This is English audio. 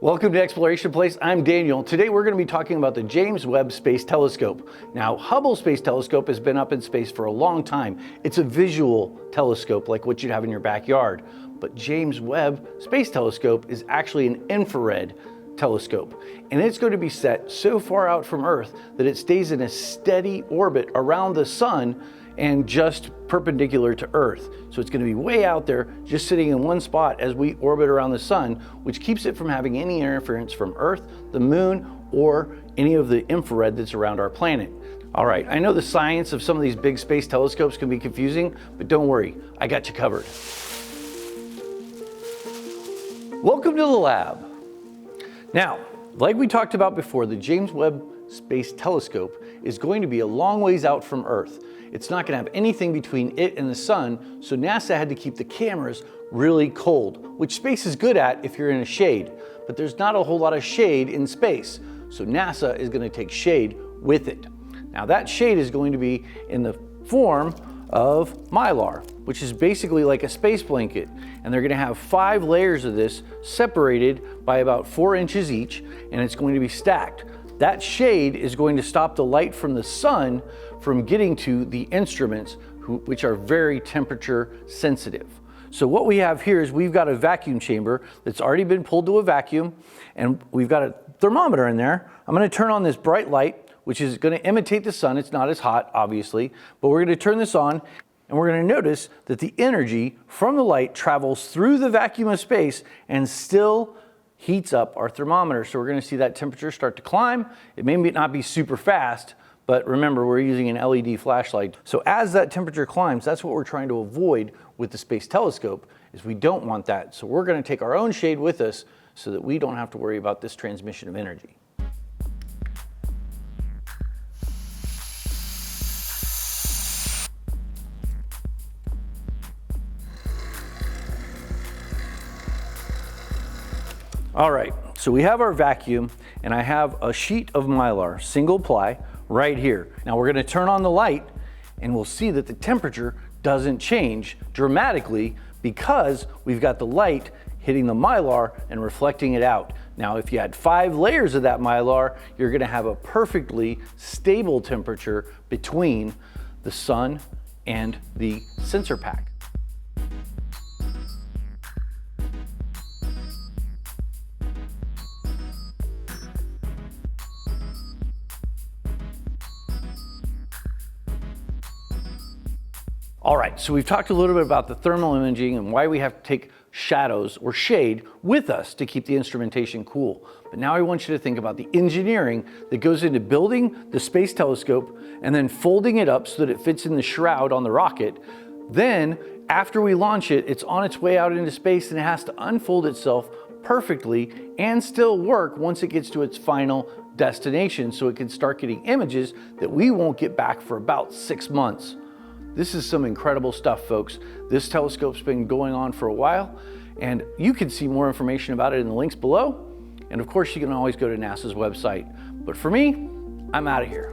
Welcome to Exploration Place. I'm Daniel. Today we're going to be talking about the James Webb Space Telescope. Now, Hubble Space Telescope has been up in space for a long time. It's a visual telescope like what you'd have in your backyard. But James Webb Space Telescope is actually an infrared telescope. And it's going to be set so far out from Earth that it stays in a steady orbit around the sun and just perpendicular to Earth. So it's going to be way out there, just sitting in one spot as we orbit around the sun, which keeps it from having any interference from Earth, the moon, or any of the infrared that's around our planet. All right, I know the science of some of these big space telescopes can be confusing, but don't worry, I got you covered. Welcome to the lab. Now, like we talked about before, the James Webb Space Telescope is going to be a long ways out from Earth. It's not going to have anything between it and the sun, so NASA had to keep the cameras really cold, which space is good at if you're in a shade, but there's not a whole lot of shade in space, so NASA is going to take shade with it. Now that shade is going to be in the form of Mylar, which is basically like a space blanket, and they're going to have 5 layers of this separated by about 4 inches each, and it's going to be stacked. That shade is going to stop the light from the sun from getting to the instruments, which are very temperature sensitive. So what we have here is we've got a vacuum chamber that's already been pulled to a vacuum, and we've got a thermometer in there. I'm going to turn on this bright light, which is going to imitate the sun. It's not as hot, obviously, but we're going to turn this on, and we're going to notice that the energy from the light travels through the vacuum of space and still heats up our thermometer. So we're going to see that temperature start to climb. It may not be super fast, but remember, we're using an LED flashlight. So as that temperature climbs, that's what we're trying to avoid with the space telescope, is we don't want that. So we're going to take our own shade with us so that we don't have to worry about this transmission of energy. All right, so we have our vacuum, and I have a sheet of Mylar, single ply, right here. Now we're gonna turn on the light, and we'll see that the temperature doesn't change dramatically because we've got the light hitting the Mylar and reflecting it out. Now, if you had 5 layers of that Mylar, you're gonna have a perfectly stable temperature between the sun and the sensor pack. All right, so we've talked a little bit about the thermal imaging and why we have to take shadows or shade with us to keep the instrumentation cool. But now I want you to think about the engineering that goes into building the space telescope and then folding it up so that it fits in the shroud on the rocket. Then, after we launch it, it's on its way out into space and it has to unfold itself perfectly and still work once it gets to its final destination, so it can start getting images that we won't get back for about 6 months. This is some incredible stuff, folks. This telescope's been going on for a while, and you can see more information about it in the links below. And of course, you can always go to NASA's website. But for me, I'm out of here.